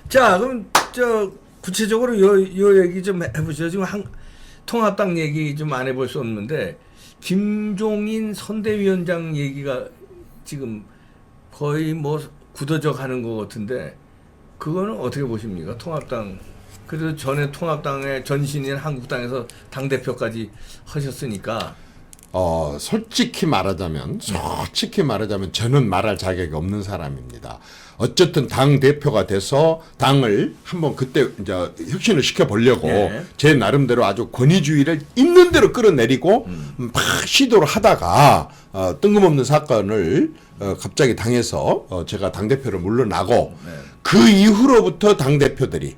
자, 그럼 저 구체적으로 요 얘기 좀 해보시죠. 지금 통합당 얘기 좀 안 해볼 수 없는데 김종인 선대위원장 얘기가 지금 거의 뭐 굳어져 가는 것 같은데 그거는 어떻게 보십니까? 통합당 그래도 전에 통합당의 전신인 한국당에서 당 대표까지 하셨으니까. 솔직히 말하자면 저는 말할 자격이 없는 사람입니다. 어쨌든 당 대표가 돼서 당을 한번 그때 이제 혁신을 시켜보려고 제 나름대로 아주 권위주의를 있는 대로 끌어내리고 막 시도를 하다가 뜬금없는 사건을 갑자기 당해서 제가 당 대표를 물러나고 그 이후로부터 당 대표들이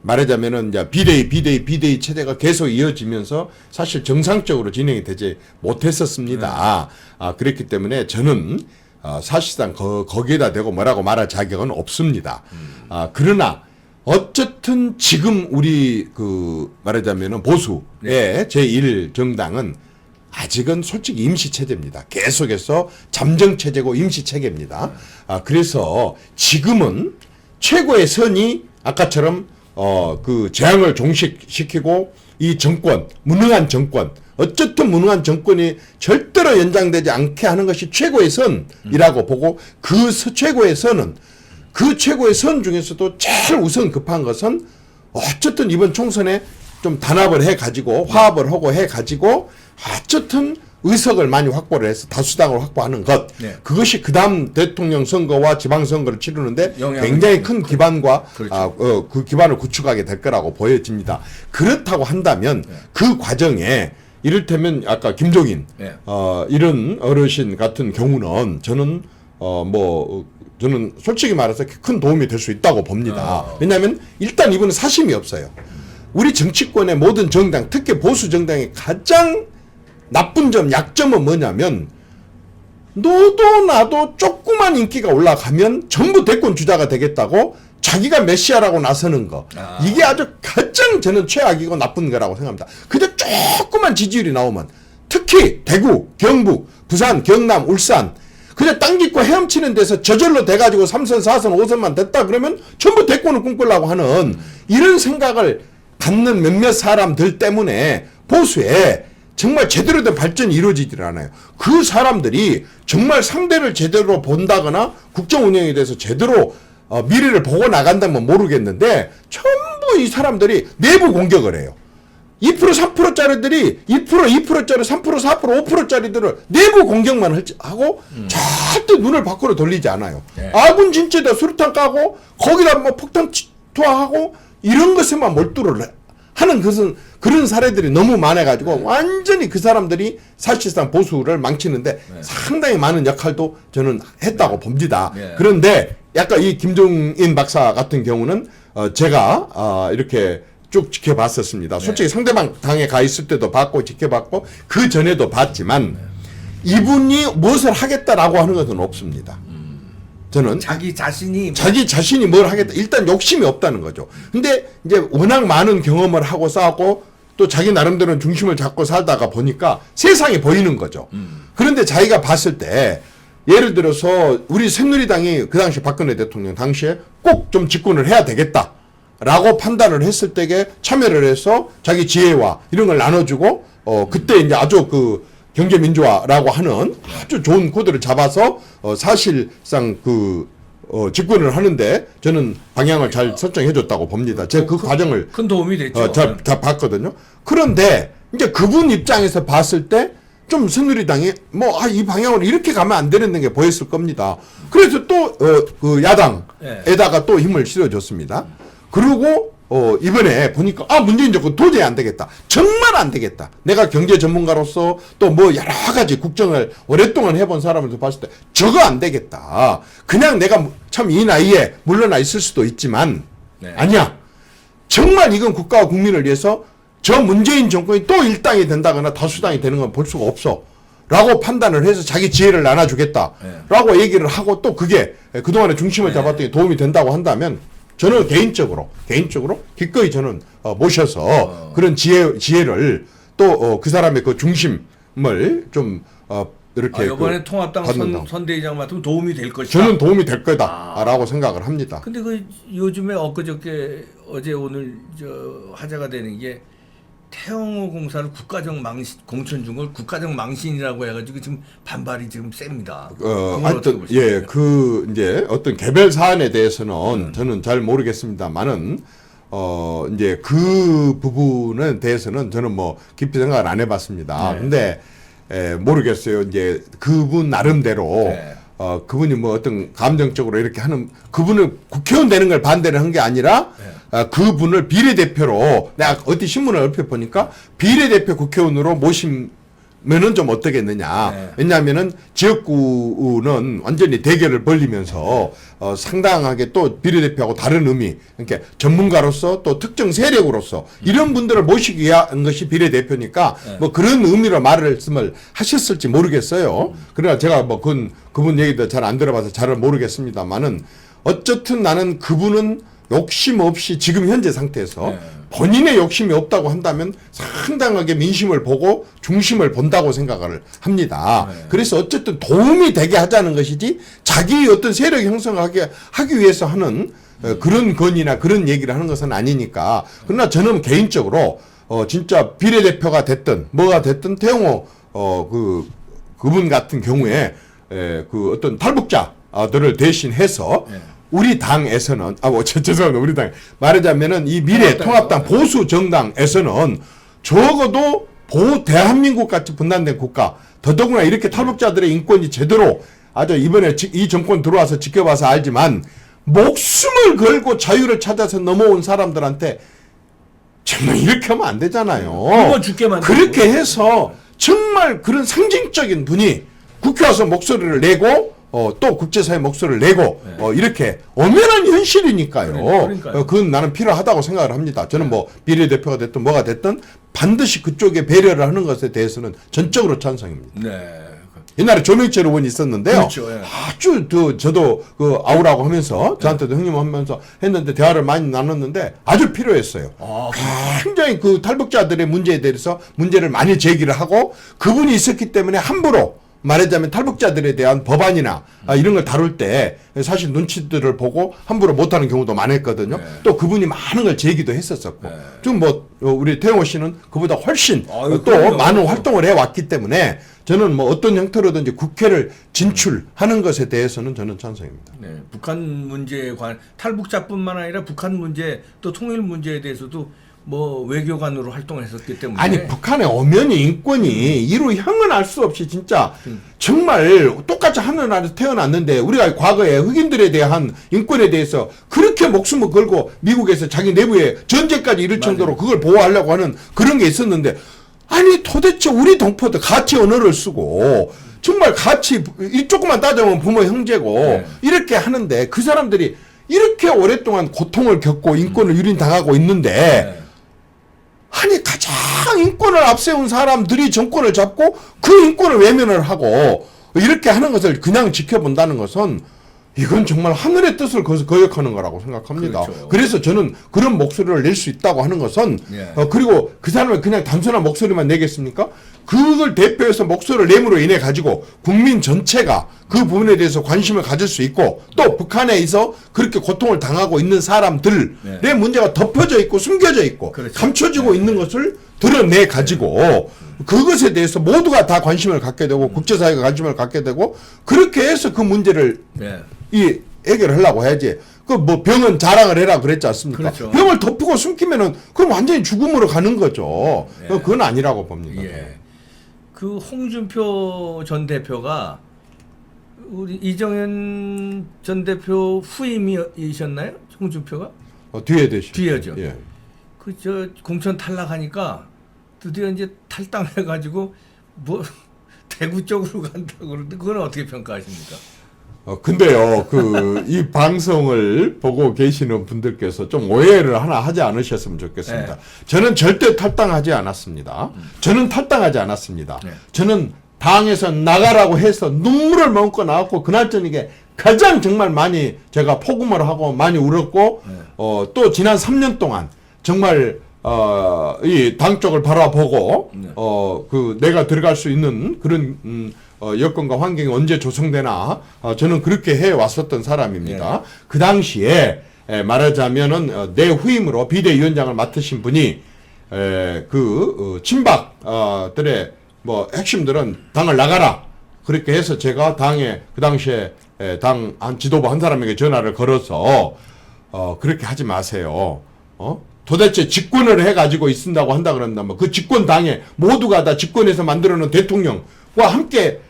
말하자면은 이제 비대위 체제가 계속 이어지면서 사실 정상적으로 진행이 되지 못했었습니다. 그랬기 때문에 저는 사실상 거기에다 대고 뭐라고 말할 자격은 없습니다. 그러나 어쨌든 지금 우리 말하자면은 보수의 제1 정당은 아직은 솔직히 임시 체제입니다. 계속해서 잠정 체제고 임시 체계입니다. 그래서 지금은 최고의 선이 아까처럼 재앙을 종식시키고 이 정권, 무능한 정권, 어쨌든 무능한 정권이 절대로 연장되지 않게 하는 것이 최고의 선이라고 보고 그 최고의 선 중에서도 제일 우선 급한 것은 어쨌든 이번 총선에 좀 단합을 해가지고 화합을 하고 해가지고 어쨌든 의석을 많이 확보를 해서 다수당을 확보하는 것. 그것이 그 다음 대통령 선거와 지방선거를 치르는데 굉장히 큰 기반과 그 기반을 구축하게 될 거라고 보여집니다. 그렇다고 한다면 그 과정에 이를테면 아까 김종인 이런 어르신 같은 경우는 저는 저는 솔직히 말해서 큰 도움이 될 수 있다고 봅니다. 왜냐하면 일단 이분은 사심이 없어요. 우리 정치권의 모든 정당, 특히 보수 정당의 가장 나쁜 점, 약점은 뭐냐면 너도 나도 조그만 인기가 올라가면 전부 대권 주자가 되겠다고 자기가 메시아라고 나서는 거. 이게 아주 가장 저는 최악이고 나쁜 거라고 생각합니다. 그저 조그만 지지율이 나오면 특히 대구, 경북, 부산, 경남, 울산 그냥 땅 짚고 헤엄치는 데서 저절로 돼가지고 3선, 4선, 5선만 됐다 그러면 전부 대권을 꿈꾸려고 하는 이런 생각을 갖는 몇몇 사람들 때문에 보수에 정말 제대로 된 발전이 이루어지질 않아요. 그 사람들이 정말 상대를 제대로 본다거나 국정 운영에 대해서 제대로 미래를 보고 나간다면 모르겠는데 전부 이 사람들이 내부 공격을 해요. 2% 3%짜리들이 2%짜리 3% 4% 5%짜리들을 내부 공격만 하고 절대 눈을 밖으로 돌리지 않아요. 아군 진짜다 수류탄 까고 거기다 뭐 폭탄 투하하고 이런 것에만 몰두를 하는 것은 그런 사례들이 너무 많아가지고 완전히 그 사람들이 사실상 보수를 망치는데 상당히 많은 역할도 저는 했다고 봅니다. 그런데 약간 이 김종인 박사 같은 경우는 제가 이렇게 쭉 지켜봤었습니다. 솔직히 상대방 당에 가 있을 때도 봤고 지켜봤고 그 전에도 봤지만 이분이 무엇을 하겠다라고 하는 것은 없습니다. 저는 자기 자신이 뭘 하겠다. 일단 욕심이 없다는 거죠. 근데 이제 워낙 많은 경험을 하고 쌓았고 또 자기 나름대로는 중심을 잡고 살다가 보니까 세상이 보이는 거죠. 그런데 자기가 봤을 때 예를 들어서 우리 새누리당이 그 당시 박근혜 대통령 당시에 꼭 좀 집권을 해야 되겠다라고 판단을 했을 때에 참여를 해서 자기 지혜와 이런 걸 나눠주고 그때 이제 아주 경제민주화라고 하는 아주 좋은 코드를 잡아서 사실상 집권을 하는데 저는 방향을 잘 설정해줬다고 봅니다. 제가 그 과정을 큰 도움이 됐죠. 다 봤거든요. 그런데 이제 그분 입장에서 봤을 때 좀 새누리당이 이 방향으로 이렇게 가면 안 되는 게 보였을 겁니다. 그래서 또 야당에다가 또 힘을 실어줬습니다. 그리고 이번에 보니까 문재인 정권 도저히 안 되겠다. 정말 안 되겠다. 내가 경제 전문가로서 또 여러 가지 국정을 오랫동안 해본 사람으로서 봤을 때 저거 안 되겠다. 그냥 내가 참 이 나이에 물러나 있을 수도 있지만 아니야. 정말 이건 국가와 국민을 위해서 저 문재인 정권이 또 일당이 된다거나 다수당이 되는 건 볼 수가 없어. 라고 판단을 해서 자기 지혜를 나눠주겠다라고 얘기를 하고 또 그게 그동안의 중심을 잡았더니 도움이 된다고 한다면 저는 개인적으로 기꺼이 저는 모셔서 그런 지혜를 또 그 사람의 그 중심을 좀 이렇게 이번에 통합당 받는다고. 선대위장 맡으면 도움이 될 것이다. 저는 도움이 될 거다라고 생각을 합니다. 근데 그 요즘에 엊그저께 어제 오늘 저 화제가 되는 게 태영호 공사를 국가적 망신 공천 준 걸 국가적 망신이라고 해가지고 지금 반발이 지금 셉니다. 하여튼 그 이제 어떤 개별 사안에 대해서는 저는 잘 모르겠습니다만은 이제 그 부분에 대해서는 저는 뭐 깊이 생각을 안 해봤습니다. 네. 근데 모르겠어요. 이제 그분 나름대로 네. 그분이 뭐 어떤 감정적으로 이렇게 하는 그분을 국회의원 되는 걸 반대를 한 게 아니라 그분을 비례대표로 내가 어디 신문을 얼핏 보니까 비례대표 국회의원으로 모시면은 좀 어떻겠느냐. 네. 왜냐하면은 지역구는 완전히 대결을 벌리면서 상당하게 또 비례대표하고 다른 의미, 그러니까 전문가로서 또 특정 세력으로서 이런 분들을 모시기 위한 것이 비례대표니까 뭐 그런 의미로 말씀을 하셨을지 모르겠어요. 그러나 제가 뭐 그분 얘기도 잘 안 들어봐서 잘 모르겠습니다만은 어쨌든 나는 그분은 욕심 없이 지금 현재 상태에서 본인의 욕심이 없다고 한다면 상당하게 민심을 보고 중심을 본다고 생각을 합니다. 그래서 어쨌든 도움이 되게 하자는 것이지 자기 어떤 세력 형성하기 위해서 하는 그런 건이나 그런 얘기를 하는 것은 아니니까. 그러나 저는 개인적으로 진짜 비례대표가 됐든 뭐가 됐든 태영호 그분 같은 경우에 그 어떤 탈북자들을 대신해서 우리 당에서는 죄송합니다. 우리 당 말하자면은 이 미래통합당 보수 정당에서는 적어도 대한민국 같이 분단된 국가 더더구나 이렇게 탈북자들의 인권이 제대로 아주 이번에 이 정권 들어와서 지켜봐서 알지만 목숨을 걸고 자유를 찾아서 넘어온 사람들한테 정말 이렇게 하면 안 되잖아요. 굶어 죽게 만들고. 그렇게 해서 정말 그런 상징적인 분이 국회 와서 목소리를 내고 또 국제사회 목소리를 내고 이렇게 엄연한 현실이니까요. 그러니까요. 그건 나는 필요하다고 생각을 합니다. 저는 뭐 비례대표가 됐든 뭐가 됐든 반드시 그쪽에 배려를 하는 것에 대해서는 전적으로 찬성입니다. 네. 옛날에 조명철 의원이 있었는데요. 그렇죠, 예. 아주 저도 그 아우라고 하면서 저한테도 형님 하면서 했는데 대화를 많이 나눴는데 아주 필요했어요. 굉장히 그 탈북자들의 문제에 대해서 문제를 많이 제기를 하고 그분이 있었기 때문에 함부로 말하자면 탈북자들에 대한 법안이나 이런 걸 다룰 때 사실 눈치들을 보고 함부로 못하는 경우도 많았거든요. 또 그분이 많은 걸 제기도 했었었고. 좀 뭐 우리 태영호 씨는 그보다 훨씬 또 그럼요. 많은 활동을 해왔기 때문에 저는 뭐 어떤 형태로든지 국회를 진출하는 것에 대해서는 저는 찬성입니다. 네, 북한 문제에 관한 탈북자뿐만 아니라 북한 문제 또 통일 문제에 대해서도 뭐 외교관으로 활동을 했었기 때문에 아니 북한의 엄연히 인권이 이루 형은 알 수 없이 진짜 정말 똑같이 하늘나라에서 태어났는데 우리가 과거에 흑인들에 대한 인권에 대해서 그렇게 목숨을 걸고 미국에서 자기 내부에 전쟁까지 이를 정도로 그걸 보호하려고 하는 그런 게 있었는데 아니 도대체 우리 동포들 같이 언어를 쓰고 정말 같이 이 조금만 따져보면 부모 형제고 이렇게 하는데 그 사람들이 이렇게 오랫동안 고통을 겪고 인권을 유린당하고 있는데 아니 가장 인권을 앞세운 사람들이 정권을 잡고 그 인권을 외면을 하고 이렇게 하는 것을 그냥 지켜본다는 것은 이건 정말 하늘의 뜻을 거역하는 거라고 생각합니다. 그렇죠. 그래서 저는 그런 목소리를 낼 수 있다고 하는 것은 그리고 그 사람은 그냥 단순한 목소리만 내겠습니까? 그걸 대표해서 목소리를 내므로 인해 가지고 국민 전체가 그 부분에 대해서 관심을 가질 수 있고 또 북한에서 그렇게 고통을 당하고 있는 사람들의 문제가 덮여져 있고 숨겨져 있고 감춰지고 있는 것을 드러내 가지고 그것에 대해서 모두가 다 관심을 갖게 되고 국제사회가 관심을 갖게 되고 그렇게 해서 그 문제를 이 해결하려고 해야지. 그 뭐 병은 자랑을 해라 그랬지 않습니까? 그렇죠. 병을 덮고 숨기면은 그럼 완전히 죽음으로 가는 거죠. 그건 아니라고 봅니다. 그 홍준표 전 대표가 우리 이정현 전 대표 후임이셨나요? 홍준표가? 뒤에 되시죠. 뒤에죠. 예. 그 저 공천 탈락하니까 드디어 이제 탈당해가지고 뭐 대구 쪽으로 간다고 그러는데 그건 어떻게 평가하십니까? 근데요, 이 방송을 보고 계시는 분들께서 좀 오해를 하나 하지 않으셨으면 좋겠습니다. 저는 절대 탈당하지 않았습니다. 저는 탈당하지 않았습니다. 저는 당에서 나가라고 해서 눈물을 머금고 나왔고, 그날 저녁에 가장 정말 많이 제가 폭음을 하고 많이 울었고, 또 지난 3년 동안 정말 이 당 쪽을 바라보고 내가 들어갈 수 있는 그런 여건과 환경이 언제 조성되나 저는 그렇게 해 왔었던 사람입니다. 네. 그 당시에 말하자면은 내 후임으로 비대위원장을 맡으신 분이 친박들의 뭐 핵심들은 당을 나가라 그렇게 해서 제가 당에 그 당시에 당 한 지도부 한 사람에게 전화를 걸어서 그렇게 하지 마세요. 도대체 집권을 해가지고 있는다고 한다 그런다면 그 집권 당에 모두가 다 집권해서 만들어놓은 대통령과 함께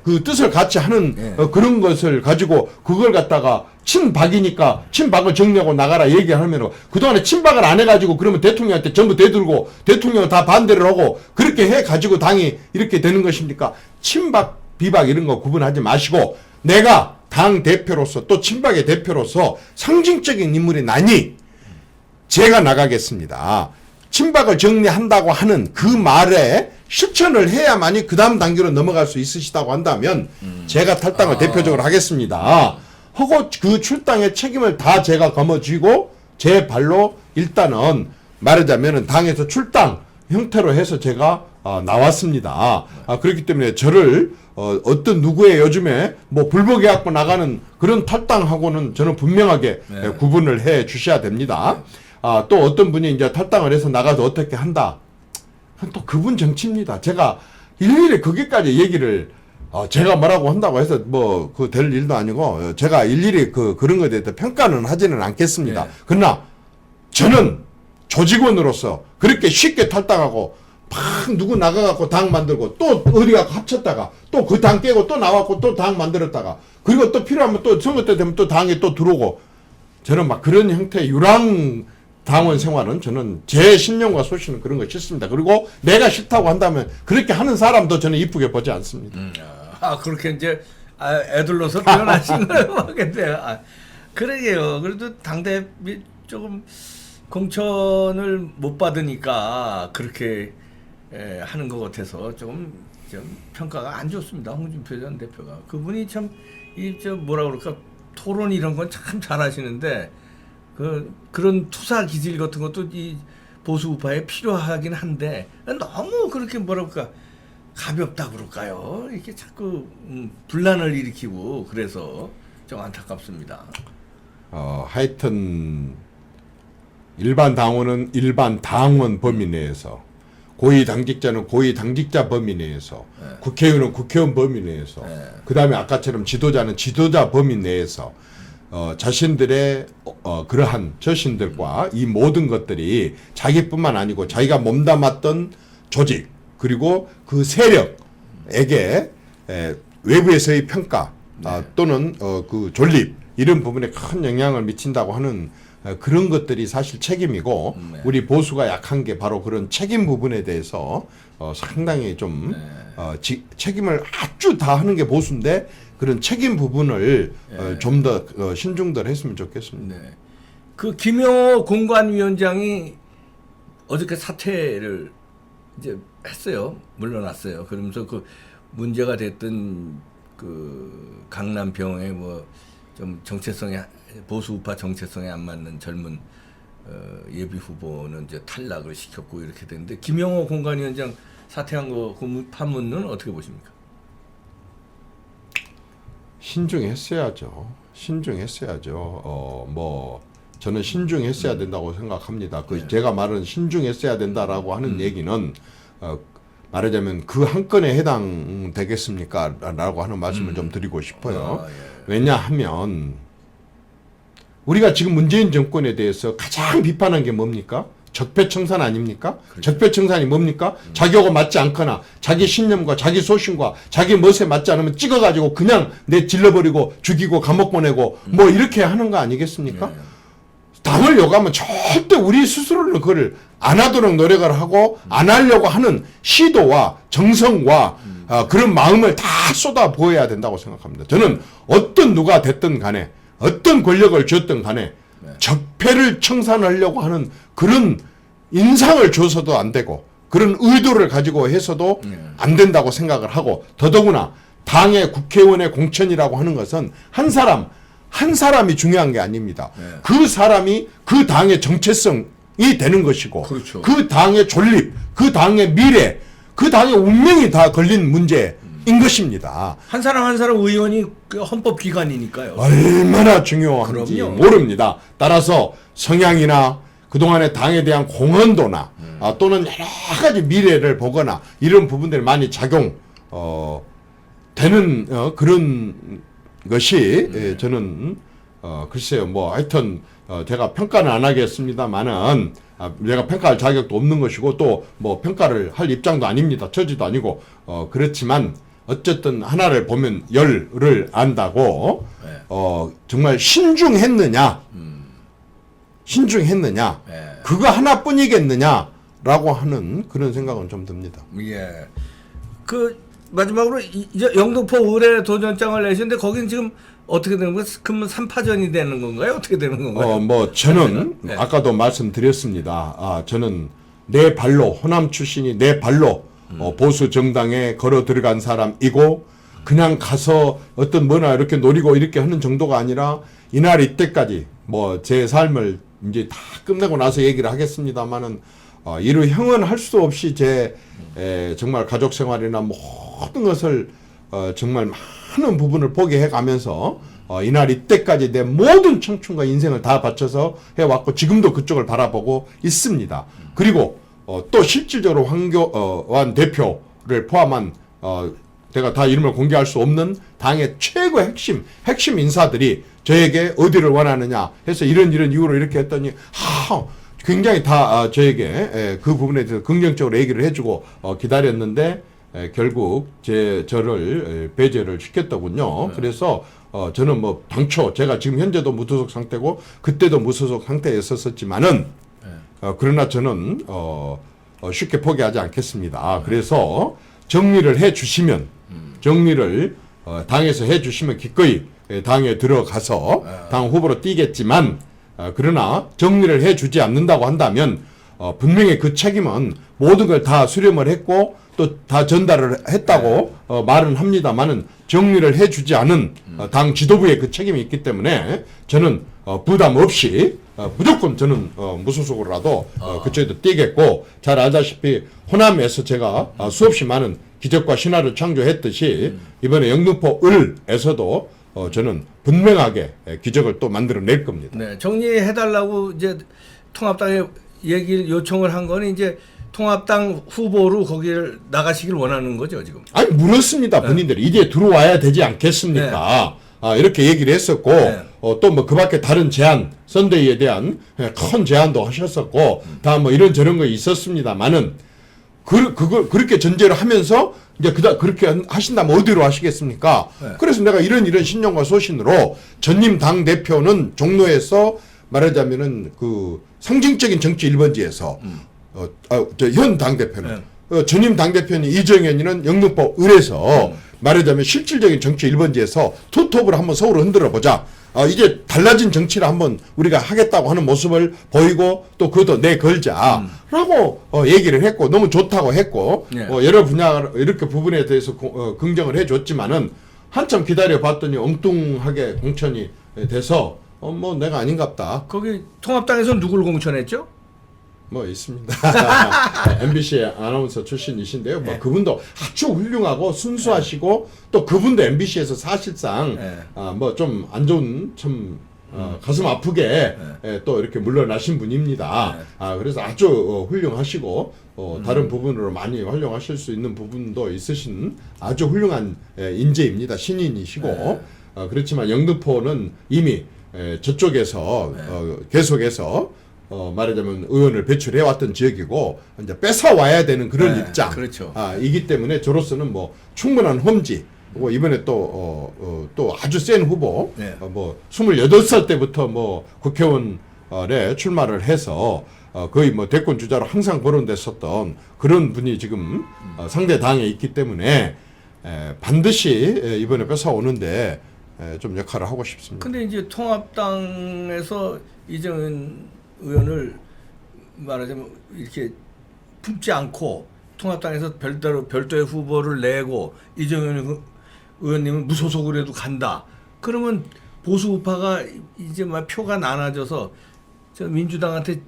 그 뜻을 같이 하는 그런 것을 가지고 그걸 갖다가 친박이니까 친박을 정리하고 나가라 얘기하면 그동안에 친박을 안 해가지고 그러면 대통령한테 전부 대들고 대통령은 다 반대를 하고 그렇게 해가지고 당이 이렇게 되는 것입니까? 친박 비박 이런 거 구분하지 마시고 내가 당 대표로서 또 친박의 대표로서 상징적인 인물이 나니 제가 나가겠습니다. 친박을 정리한다고 하는 그 말에 실천을 해야만이 그 다음 단계로 넘어갈 수 있으시다고 한다면 제가 탈당을 대표적으로 하겠습니다. 하고 그 출당의 책임을 다 제가 거머쥐고 제 발로 일단은 말하자면 당에서 출당 형태로 해서 제가 나왔습니다. 그렇기 때문에 저를 어떤 누구의 요즘에 뭐 불복해 갖고 나가는 그런 탈당하고는 저는 분명하게 구분을 해 주셔야 됩니다. 또 어떤 분이 이제 탈당을 해서 나가서 어떻게 한다. 또 그분 정치입니다. 제가 일일이 거기까지 얘기를 제가 뭐라고 한다고 해서 뭐 그 될 일도 아니고 제가 일일이 그런 것에 대해서 평가는 하지는 않겠습니다. 네. 그러나 저는 조직원으로서 그렇게 쉽게 탈당하고 막 누구 나가갖고 당 만들고 또 어디 가서 합쳤다가 또 그 당 깨고 또 나왔고 또 당 만들었다가 그리고 또 필요하면 또 선거 때 되면 또 당에 또 들어오고 저는 막 그런 형태의 유랑 당원 생활은 저는 제 신념과 소신은 그런 거 싫습니다. 그리고 내가 싫다고 한다면 그렇게 하는 사람도 저는 이쁘게 보지 않습니다. 그렇게 이제 애들로서 표현하신 거예요. 근데 그러게요. 그래도 당대표 조금 공천을 못 받으니까 그렇게 하는 것 같아서 좀 평가가 안 좋습니다. 홍준표 전 대표가 그분이 참 뭐라 그럴까 토론 이런 건 참 잘하시는데 그런 투사 기질 같은 것도 이 보수 우파에 필요하긴 한데 너무 그렇게 뭐라 그럴까 가볍다 그럴까요? 이렇게 자꾸 분란을 일으키고 그래서 좀 안타깝습니다. 하여튼 일반 당원은 일반 당원 범위 내에서 고위 당직자는 고위 당직자 범위 내에서 국회의원은 국회의원 범위 내에서 그 다음에 아까처럼 지도자는 지도자 범위 내에서 자신들의 그러한 저신들과 이 모든 것들이 자기뿐만 아니고 자기가 몸담았던 조직 그리고 그 세력에게 외부에서의 평가 또는 그 존립 이런 부분에 큰 영향을 미친다고 하는 그런 것들이 사실 책임이고 우리 보수가 약한 게 바로 그런 책임 부분에 대해서 상당히 좀 책임을 아주 다 하는 게 보수인데 그런 책임 부분을 좀 더 신중들 했으면 좋겠습니다. 네. 그 김영호 공관위원장이 어저께 사퇴를 이제 했어요. 물러났어요. 그러면서 그 문제가 됐던 그 강남병에 뭐 좀 정체성에 보수 우파 정체성에 안 맞는 젊은 예비 후보는 이제 탈락을 시켰고 이렇게 됐는데 김영호 공관위원장 사퇴한 거 그 판문은 어떻게 보십니까? 신중했어야죠. 뭐 저는 신중했어야 된다고 생각합니다. 제가 말하는 신중했어야 된다라고 하는 얘기는 말하자면 그 한 건에 해당되겠습니까? 라고 하는 말씀을 좀 드리고 싶어요. 왜냐하면 우리가 지금 문재인 정권에 대해서 가장 비판한 게 뭡니까? 적폐청산 아닙니까? 그렇죠. 적폐청산이 뭡니까? 자기하고 맞지 않거나 자기 신념과 자기 소신과 자기 멋에 맞지 않으면 찍어가지고 그냥 내 질러버리고 죽이고 감옥 보내고 뭐 이렇게 하는 거 아니겠습니까? 당을 요구하면 절대 우리 스스로는 그걸 안 하도록 노력을 하고 안 하려고 하는 시도와 정성과 그런 마음을 다 쏟아 부어야 된다고 생각합니다. 저는 어떤 누가 됐든 간에 어떤 권력을 쥐었든 간에 적폐를 청산하려고 하는 그런 인상을 줘서도 안 되고 그런 의도를 가지고 해서도 안 된다고 생각을 하고 더더구나 당의 국회의원의 공천이라고 하는 것은 한 사람이 중요한 게 아닙니다. 그 사람이 그 당의 정체성이 되는 것이고 그렇죠. 그 당의 존립, 그 당의 미래, 그 당의 운명이 다 걸린 문제 것입니다. 한 사람 한 사람 의원이 그 헌법 기관이니까요. 얼마나 중요한지 그럼요. 모릅니다. 따라서 성향이나 그동안의 당에 대한 공헌도나 또는 여러 가지 미래를 보거나 이런 부분들이 많이 작용 되는 그런 것이 저는 글쎄요 뭐 하여튼 제가 평가는 안 하겠습니다만은 내가 평가할 자격도 없는 것이고 또 뭐 평가를 할 입장도 아닙니다. 처지도 아니고 그렇지만 어쨌든 하나를 보면 열을 안다고 정말 신중했느냐 네. 그거 하나뿐이겠느냐라고 하는 그런 생각은 좀 듭니다. 예. 그 마지막으로 이제 영등포 의뢰 도전장을 내셨는데 거긴 지금 어떻게 되는 거예요? 그러면 3파전이 되는 건가요? 어떻게 되는 건가요? 뭐 저는 네. 아까도 말씀드렸습니다. 저는 내 발로 호남 출신이 내 발로 보수 정당에 걸어 들어간 사람이고 그냥 가서 어떤 뭐나 이렇게 노리고 이렇게 하는 정도가 아니라 이날 이때까지 뭐 제 삶을 이제 다 끝내고 나서 얘기를 하겠습니다만은 이루 형언할 수 없이 제 정말 가족 생활이나 모든 것을 정말 많은 부분을 보게 해가면서 이날 이때까지 내 모든 청춘과 인생을 다 바쳐서 해왔고 지금도 그쪽을 바라보고 있습니다. 그리고 또 실질적으로 황교안 대표를 포함한 제가 다 이름을 공개할 수 없는 당의 최고 핵심 인사들이 저에게 어디를 원하느냐 해서 이런 이유로 이렇게 했더니 굉장히 다 저에게 그 부분에 대해서 긍정적으로 얘기를 해주고 기다렸는데 결국 저를 배제를 시켰더군요. 그래서 저는 뭐 당초 제가 지금 현재도 무소속 상태고 그때도 무소속 상태였었지만은 그러나 저는 쉽게 포기하지 않겠습니다. 그래서 정리를 해주시면 정리를 당에서 해주시면 기꺼이 당에 들어가서 당 후보로 뛰겠지만 그러나 정리를 해주지 않는다고 한다면 분명히 그 책임은 모든 걸 다 수렴을 했고 또 다 전달을 했다고 말은 합니다만은 정리를 해주지 않은 당 지도부의 그 책임이 있기 때문에 저는 부담 없이 무조건 저는 무소속으로라도 그쪽에도 뛰겠고 잘 알다시피 호남에서 제가 수없이 많은 기적과 신화를 창조했듯이 이번에 영등포 을에서도 저는 분명하게 기적을 또 만들어낼 겁니다. 네, 정리해달라고 이제 통합당에 얘기를 요청을 한 거는 이제 통합당 후보로 거기를 나가시길 원하는 거죠 지금. 아니 물었습니다. 본인들이 이제 들어와야 되지 않겠습니까? 이렇게 얘기를 했었고 또 뭐 그밖에 다른 제안 선대위에 대한 큰 제안도 하셨었고 다 뭐 이런 저런 거 있었습니다만은 그걸 그렇게 전제를 하면서 이제 그렇게 하신다면 어디로 하시겠습니까? 그래서 내가 이런 신념과 소신으로 전임 당 대표는 종로에서 말하자면은 그 상징적인 정치 1번지에서 현 당 대표는 전임 당 대표는 이정현이는 영등포 을에서 말하자면 실질적인 정치 1번지에서 투톱으로 한번 서울을 흔들어 보자. 이제 달라진 정치를 한번 우리가 하겠다고 하는 모습을 보이고 또 그것도 내걸자라고 얘기를 했고 너무 좋다고 했고 여러 분야 이렇게 부분에 대해서 긍정을 해줬지만은 한참 기다려 봤더니 엉뚱하게 공천이 돼서 뭐 내가 아닌갑다. 거기 통합당에서 누굴 공천했죠? 뭐 있습니다. MBC 아나운서 출신이신데요. 뭐 그분도 아주 훌륭하고 순수하시고 또 그분도 MBC에서 사실상 뭐 좀 안 좋은 참 가슴 아프게 또 이렇게 물러나신 분입니다. 그래서 아주 훌륭하시고 다른 부분으로 많이 활용하실 수 있는 부분도 있으신 아주 훌륭한 인재입니다. 신인이시고 그렇지만 영등포는 이미 저쪽에서 계속해서 말하자면 의원을 배출해 왔던 지역이고 이제 뺏어 와야 되는 그런 입장. 그렇죠. 이기 때문에 저로서는 뭐 충분한 험지. 그리고 이번에 또 아주 센 후보. 뭐 28살 때부터 뭐 국회의원에 출마를 해서 거의 뭐 대권 주자로 항상 거론됐었던 그런 분이 지금 상대 당에 있기 때문에 반드시 이번에 뺏어 오는데 좀 역할을 하고 싶습니다. 근데 이제 통합당에서 이정은 의원을 말하자면 이렇게 품지 않고 통합당에서 별도의 후보를 내고 이정현 의원님은 무소속으로 해도 간다. 그러면 보수 우파가 이제 막 표가 나눠져서 저 민주당한테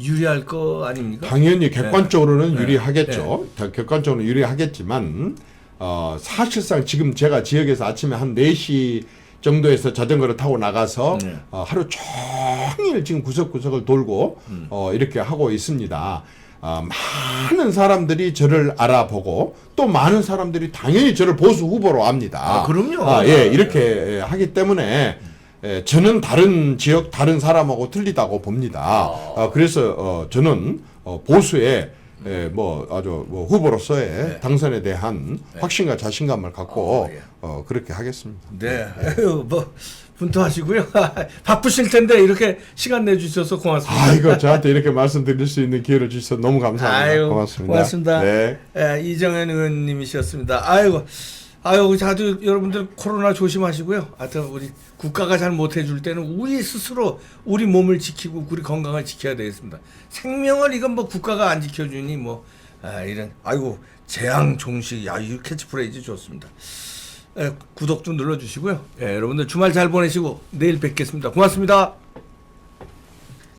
유리할 거 아닙니까? 당연히 객관적으로는 유리하겠죠. 객관적으로는 유리하겠지만 사실상 지금 제가 지역에서 아침에 한 4시 정도에서 자전거를 타고 나가서 네. 하루 종일 지금 구석구석을 돌고 이렇게 하고 있습니다. 많은 사람들이 저를 알아보고 또 많은 사람들이 당연히 저를 보수 후보로 압니다. 그럼요. 예, 이렇게 하기 때문에 저는 다른 지역 다른 사람하고 틀리다고 봅니다. 그래서 저는 보수의 뭐 아주 뭐 후보로서의 당선에 대한 확신과 자신감을 갖고 그렇게 하겠습니다. 네. 아유, 뭐 분투하시고요. 바쁘실 텐데 이렇게 시간 내주셔서 고맙습니다. 아이고 저한테 이렇게 말씀드릴 수 있는 기회를 주셔서 너무 감사합니다. 아유, 고맙습니다. 고맙습니다. 네. 이정현 의원님이셨습니다. 아이고, 자주 여러분들 코로나 조심하시고요. 하여튼 우리 국가가 잘 못해줄 때는 우리 스스로 우리 몸을 지키고 우리 건강을 지켜야 되겠습니다. 생명을 이건 뭐 국가가 안 지켜주니 뭐 이런 재앙 종식 이 캐치프레이즈 좋습니다. 구독 좀 눌러주시고요. 여러분들 주말 잘 보내시고 내일 뵙겠습니다. 고맙습니다.